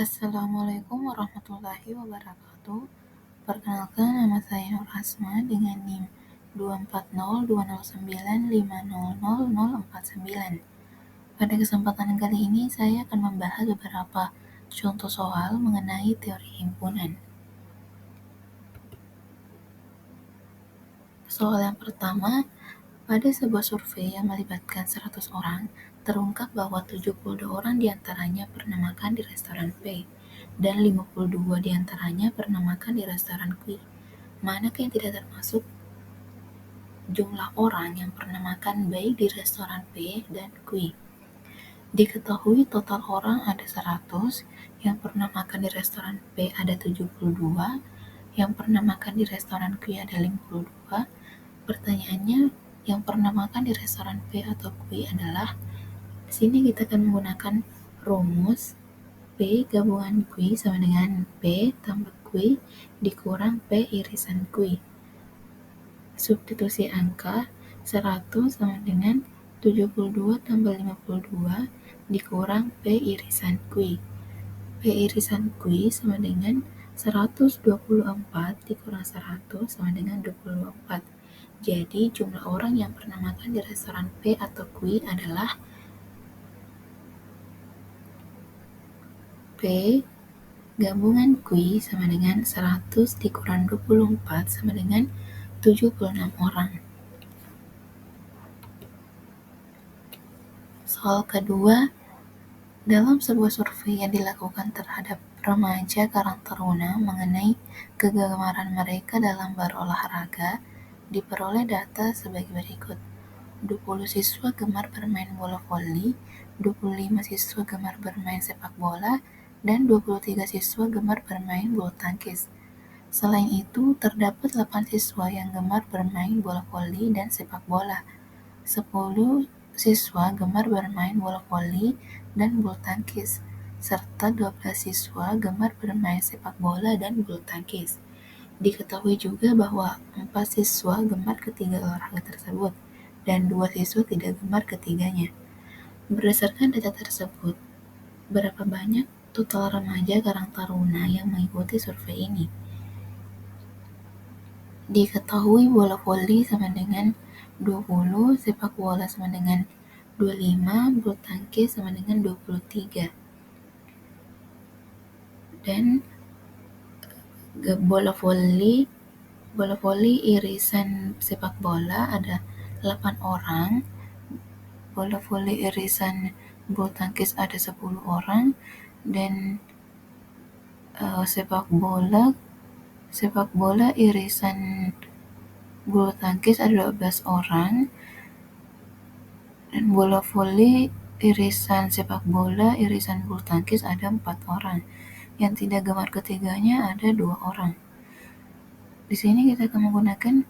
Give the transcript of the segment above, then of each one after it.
Assalamualaikum warahmatullahi wabarakatuh. Perkenalkan, nama saya Nur Asma dengan NIM 2402095000049. Pada kesempatan kali ini saya akan membahas beberapa contoh soal mengenai teori himpunan. Soal yang pertama, pada sebuah survei yang melibatkan 100 orang, terungkap bahwa 72 orang diantaranya pernah makan di restoran P, dan 52 diantaranya pernah makan di restoran Q. Manakah yang tidak termasuk jumlah orang yang pernah makan baik di restoran P dan Q? Diketahui total orang ada 100, yang pernah makan di restoran P ada 72, yang pernah makan di restoran Q ada 52. Pertanyaannya, yang pernah makan di restoran P atau Q adalah, di sini kita akan menggunakan rumus P gabungan Q sama dengan P tambah Q dikurang P irisan Q. Substitusi angka, 100 sama dengan 72 tambah 52 dikurang P irisan Q. P irisan Q sama dengan 124 dikurang 100 sama dengan 24. Jadi jumlah orang yang pernah makan di restoran P atau Q adalah P gabungan Q sama dengan 100 dikurang 24 sama dengan 76 orang. Soal kedua, dalam sebuah survei yang dilakukan terhadap remaja Karang Taruna mengenai kegemaran mereka dalam berolahraga, diperoleh data sebagai berikut. 20 siswa gemar bermain bola voli, 25 siswa gemar bermain sepak bola, dan 23 siswa gemar bermain bulu tangkis. Selain itu, terdapat 8 siswa yang gemar bermain bola voli dan sepak bola. 10 siswa gemar bermain bola voli dan bulu tangkis, serta 12 siswa gemar bermain sepak bola dan bulu tangkis. Diketahui juga bahwa 4 siswa gemar ketiga olahraga tersebut, dan 2 siswa tidak gemar ketiganya. Berdasarkan data tersebut, berapa banyak total remaja Karang Taruna yang mengikuti survei ini? Diketahui bola voli sama dengan 20, sepak bola sama dengan 25, bulu tangkis sama dengan 23. Dan bola voli irisan sepak bola ada 8 orang, bola voli irisan bulu tangkis ada 10 orang, dan sepak bola irisan bulu tangkis ada 12 orang, dan bola voli irisan sepak bola irisan bulu tangkis ada 4 orang. Yang tidak gemar ketiganya ada 2 orang. Di sini kita akan menggunakan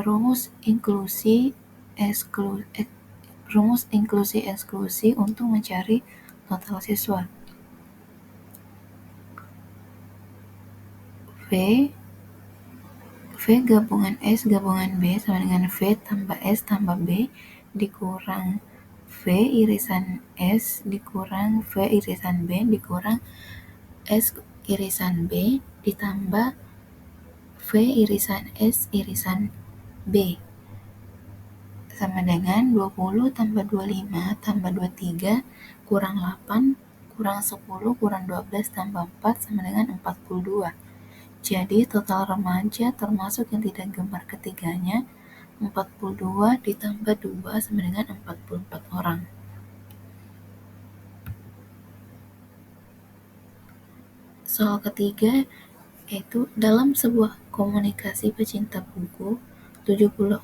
rumus inklusi eksklusi untuk mencari total siswa. V gabungan S gabungan B sama dengan V tambah S tambah B dikurang V irisan S dikurang V irisan B dikurang S irisan B ditambah V irisan S irisan B sama dengan 20 tambah 25 tambah 23 kurang 8 kurang 10 kurang 12 tambah 4 sama dengan 42. Jadi total remaja termasuk yang tidak gemar ketiganya 42 ditambah 2 sama dengan 44 orang. Soal ketiga, yaitu dalam sebuah komunikasi pecinta buku, 70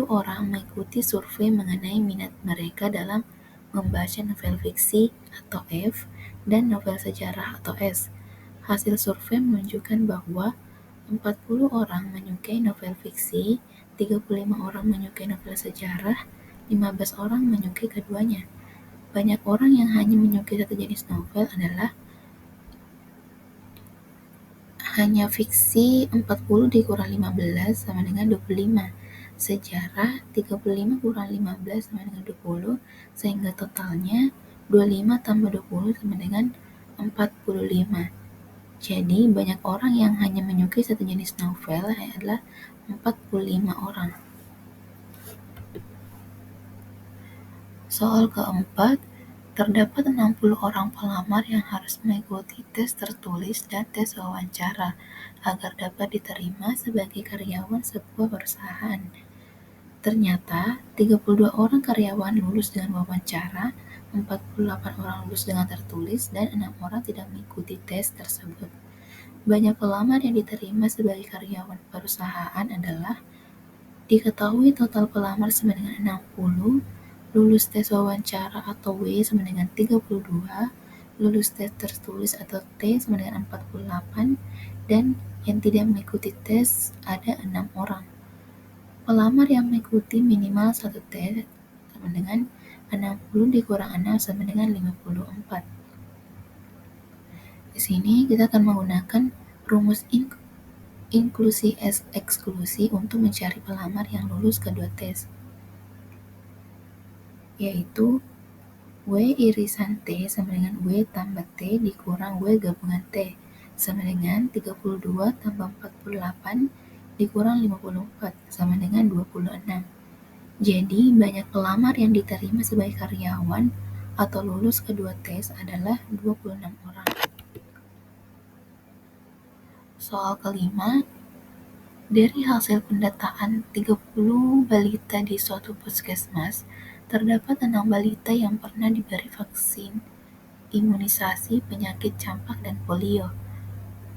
orang mengikuti survei mengenai minat mereka dalam membaca novel fiksi atau F dan novel sejarah atau S. Hasil survei menunjukkan bahwa 40 orang menyukai novel fiksi, 35 orang menyukai novel sejarah, 15 orang menyukai keduanya. Banyak orang yang hanya menyukai satu jenis novel adalah hanya fiksi 40 dikurang 15 sama dengan 25, sejarah 35 kurang 15 sama dengan 20, sehingga totalnya 25 tambah 20 sama dengan 45. Jadi, banyak orang yang hanya menyukai satu jenis novel adalah 45 orang. Soal keempat, terdapat 60 orang pelamar yang harus mengikuti tes tertulis dan tes wawancara agar dapat diterima sebagai karyawan sebuah perusahaan. Ternyata, 32 orang karyawan lulus dengan wawancara, 48 orang lulus dengan tertulis, dan 6 orang tidak mengikuti tes tersebut. Banyak pelamar yang diterima sebagai karyawan perusahaan adalah diketahui total pelamar sama dengan 60, lulus tes wawancara atau W sama dengan 32, lulus tes tertulis atau T sama dengan 48, dan yang tidak mengikuti tes ada 6 orang. Pelamar yang mengikuti minimal satu tes sama dengan 60 dikurang 6 sama dengan 54. Di sini kita akan menggunakan rumus inklusi eksklusi untuk mencari pelamar yang lulus kedua tes, yaitu W irisan T sama dengan W tambah T dikurang W gabungan T sama dengan 32 tambah 48 dikurang 54 sama dengan 26. Jadi, banyak pelamar yang diterima sebagai karyawan atau lulus kedua tes adalah 26 orang. Soal kelima, dari hasil pendataan 30 balita di suatu puskesmas, terdapat 6 balita yang pernah diberi vaksin imunisasi penyakit campak dan polio.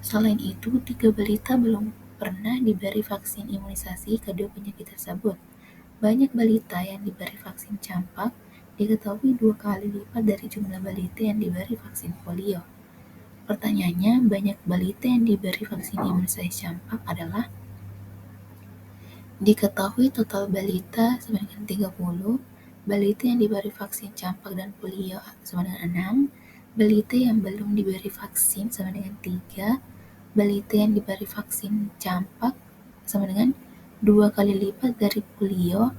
Selain itu, 3 balita belum pernah diberi vaksin imunisasi kedua penyakit tersebut. Banyak balita yang diberi vaksin campak diketahui 2 kali lipat dari jumlah balita yang diberi vaksin polio. Pertanyaannya, banyak balita yang diberi vaksin imunisasi campak adalah diketahui total balita sama dengan 30, balita yang diberi vaksin campak dan polio sama dengan 6, balita yang belum diberi vaksin sama dengan 3, balita yang diberi vaksin campak sama dengan 2 kali lipat dari polio.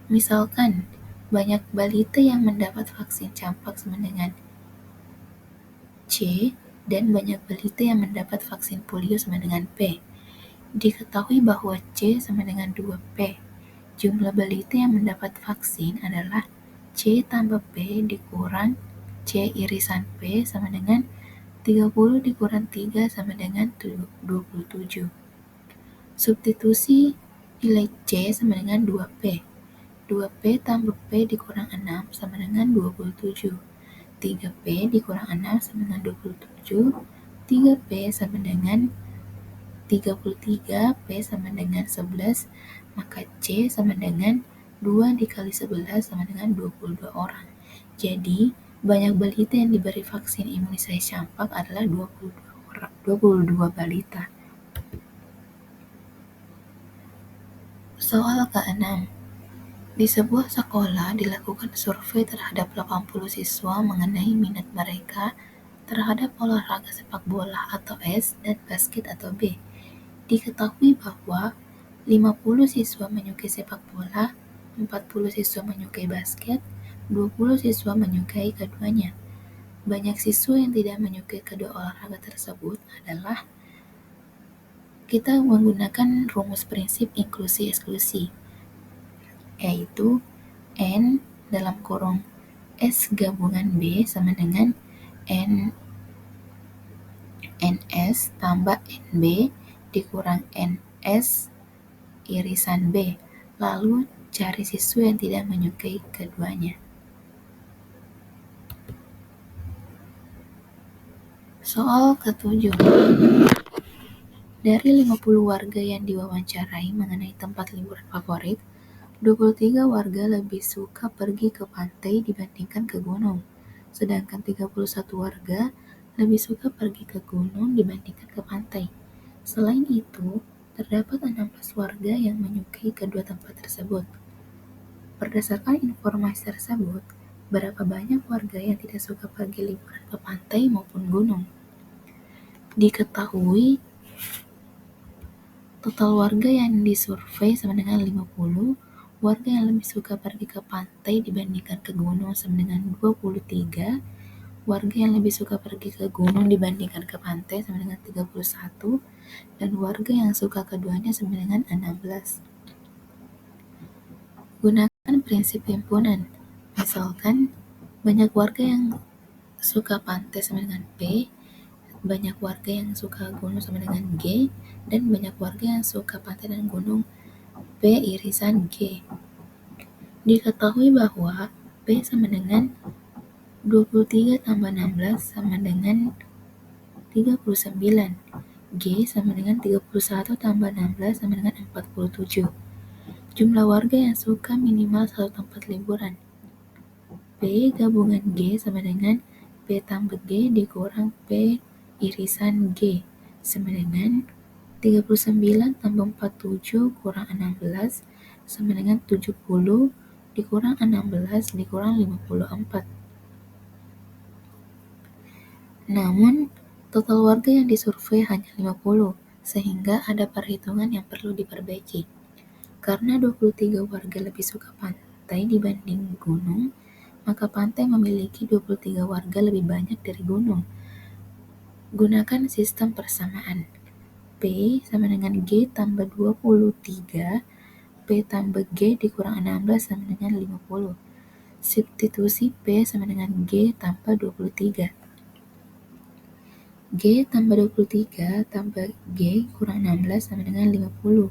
Misalkan, banyak balita yang mendapat vaksin campak sama dengan C, dan banyak balita yang mendapat vaksin polio sama dengan P. Diketahui bahwa C sama dengan 2P. Jumlah balita yang mendapat vaksin adalah C tambah P dikurang C irisan P sama dengan 30 dikurang 3 sama dengan 27. Substitusi nilai C sama dengan 2P. 2P tambah P dikurang 6 sama dengan 27. 3P dikurang 6 sama dengan 27. 3P sama dengan 33, P sama dengan 11, maka C sama dengan 2 dikali 11 sama dengan 22 orang. Jadi, banyak balita yang diberi vaksin imunisasi campak adalah 22 balita. Soal ke-6. Di sebuah sekolah dilakukan survei terhadap 80 siswa mengenai minat mereka terhadap olahraga sepak bola atau S dan basket atau B. Diketahui bahwa 50 siswa menyukai sepak bola, 40 siswa menyukai basket, 20 siswa menyukai keduanya. Banyak siswa yang tidak menyukai kedua olahraga tersebut adalah kita menggunakan rumus prinsip inklusi eksklusi, yaitu N dalam kurung S gabungan B sama dengan NS tambah NB dikurang NS irisan B. Lalu cari siswa yang tidak menyukai keduanya. Soal ke-7. Dari 50 warga yang diwawancarai mengenai tempat liburan favorit, 23 warga lebih suka pergi ke pantai dibandingkan ke gunung, sedangkan 31 warga lebih suka pergi ke gunung dibandingkan ke pantai. Selain itu, terdapat 16 warga yang menyukai kedua tempat tersebut. Berdasarkan informasi tersebut, berapa banyak warga yang tidak suka pergi liburan ke pantai maupun gunung? Diketahui total warga yang disurvei sama dengan 50, warga yang lebih suka pergi ke pantai dibandingkan ke gunung sama dengan 23, warga yang lebih suka pergi ke gunung dibandingkan ke pantai sama dengan 31, dan warga yang suka keduanya sama dengan 16. Gunakan prinsip himpunan. Misalkan, banyak warga yang suka pantai sama dengan P, banyak warga yang suka gunung sama dengan G, dan banyak warga yang suka pantai dan gunung P irisan G. Diketahui bahwa P sama dengan 23 tambah 16 sama dengan 39. G sama dengan 31 tambah 16 sama dengan 47. Jumlah warga yang suka minimal satu tempat liburan. P gabungan G sama dengan P tambah G dikurang P irisan G sama dengan 39 tambah 47 kurang 16 sama dengan 70 dikurang 16 dikurang 54. Namun, total warga yang disurvei hanya 50, sehingga ada perhitungan yang perlu diperbaiki. Karena 23 warga lebih suka pantai dibanding gunung, maka pantai memiliki 23 warga lebih banyak dari gunung. Gunakan sistem persamaan. P sama dengan G tambah 23, P tambah G dikurang 16 sama dengan 50. Substitusi P sama dengan G tambah 23. G tambah 23 tambah G kurang 16 sama dengan 50.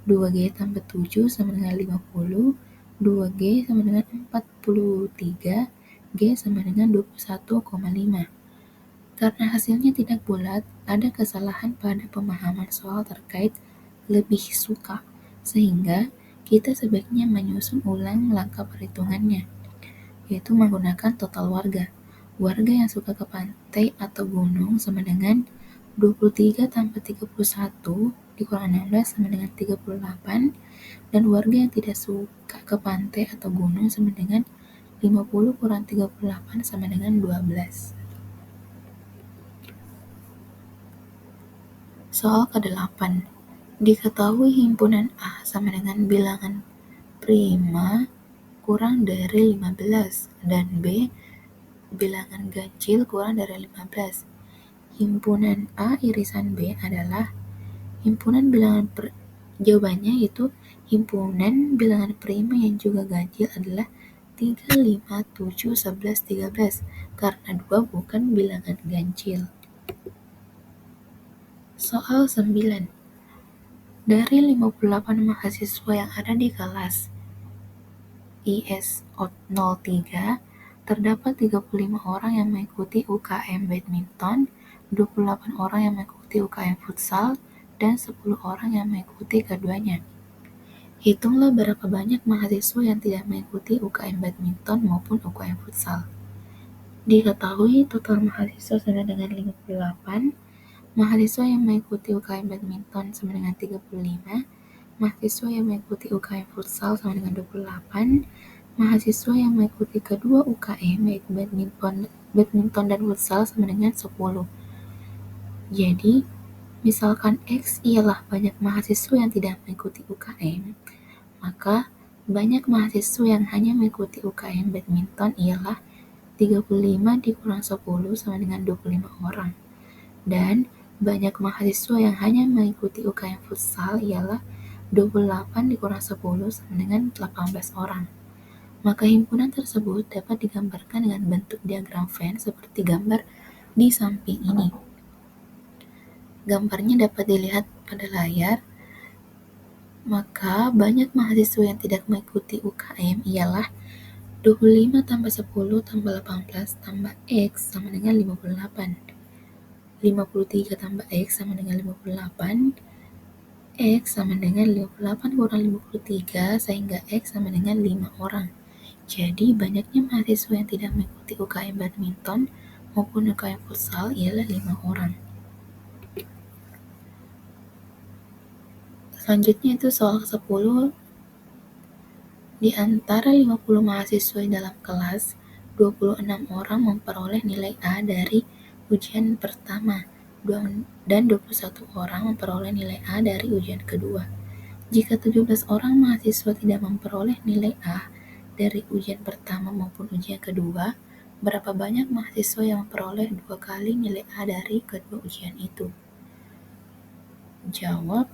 2G tambah 7 sama dengan 50. 2G sama dengan 43. G sama dengan 21,5. Karena hasilnya tidak bulat, ada kesalahan pada pemahaman soal terkait lebih suka, sehingga kita sebaiknya menyusun ulang langkah perhitungannya, yaitu menggunakan total warga. Warga yang suka ke pantai atau gunung sama dengan 23 tambah 31 dikurang 16 sama dengan 38, dan warga yang tidak suka ke pantai atau gunung sama dengan 50 kurang 38 sama dengan 12. Soal ke-8. Diketahui himpunan A sama dengan bilangan prima kurang dari 15 dan B bilangan ganjil kurang dari 15. Himpunan A irisan B adalah himpunan bilangan jawabannya yaitu himpunan bilangan prima yang juga ganjil adalah 3, 5, 7, 11, 13 karena 2 bukan bilangan ganjil. Soal 9. Dari 58 mahasiswa yang ada di kelas IS 03, terdapat 35 orang yang mengikuti UKM badminton, 28 orang yang mengikuti UKM futsal, dan 10 orang yang mengikuti keduanya. Hitunglah berapa banyak mahasiswa yang tidak mengikuti UKM badminton maupun UKM futsal. Diketahui total mahasiswa sama dengan 58, mahasiswa yang mengikuti UKM badminton sama dengan 35, mahasiswa yang mengikuti UKM futsal sama dengan 28, mahasiswa yang mengikuti kedua UKM yaitu badminton dan futsal sama dengan 10. Jadi, misalkan X ialah banyak mahasiswa yang tidak mengikuti UKM, maka banyak mahasiswa yang hanya mengikuti UKM badminton ialah 35 dikurang 10 sama dengan 25 orang. Dan banyak mahasiswa yang hanya mengikuti UKM futsal ialah 28 dikurang 10 sama dengan 18 orang. Maka himpunan tersebut dapat digambarkan dengan bentuk diagram Venn seperti gambar di samping ini. Gambarnya dapat dilihat pada layar. Maka banyak mahasiswa yang tidak mengikuti UKM ialah 25 tambah 10 tambah 18 tambah X sama dengan 58. 53 tambah X sama dengan 58. X sama dengan 58 kurang 53 sehingga X sama dengan 5 orang. Jadi, banyaknya mahasiswa yang tidak mengikuti UKM badminton maupun UKM futsal ialah 5 orang. Selanjutnya itu soal ke-10. Di antara 50 mahasiswa dalam kelas, 26 orang memperoleh nilai A dari ujian pertama dan 21 orang memperoleh nilai A dari ujian kedua. Jika 17 orang mahasiswa tidak memperoleh nilai A dari ujian pertama maupun ujian kedua, Berapa banyak mahasiswa yang memperoleh 2 kali nilai A dari kedua ujian itu? Jawab,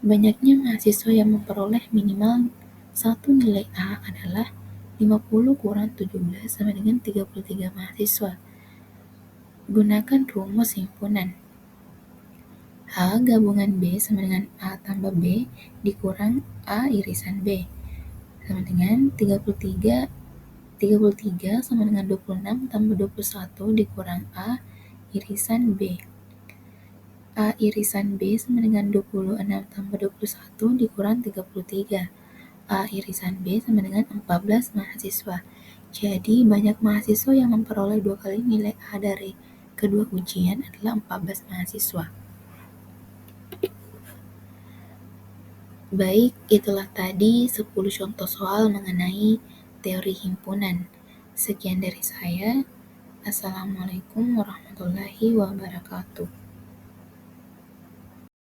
banyaknya mahasiswa yang memperoleh minimal 1 nilai A adalah 50 kurang 17 sama dengan 33 mahasiswa. Gunakan rumus himpunan. A gabungan B sama dengan A tambah B dikurang A irisan B sama dengan 33 sama dengan 26 tambah 21 dikurang A irisan B. A irisan B sama dengan 26 tambah 21 dikurang 33. A irisan B sama dengan 14 mahasiswa. Jadi, banyak mahasiswa yang memperoleh 2 kali nilai A dari kedua ujian adalah 14 mahasiswa. Baik, itulah tadi 10 contoh soal mengenai teori himpunan. Sekian dari saya. Assalamualaikum warahmatullahi wabarakatuh.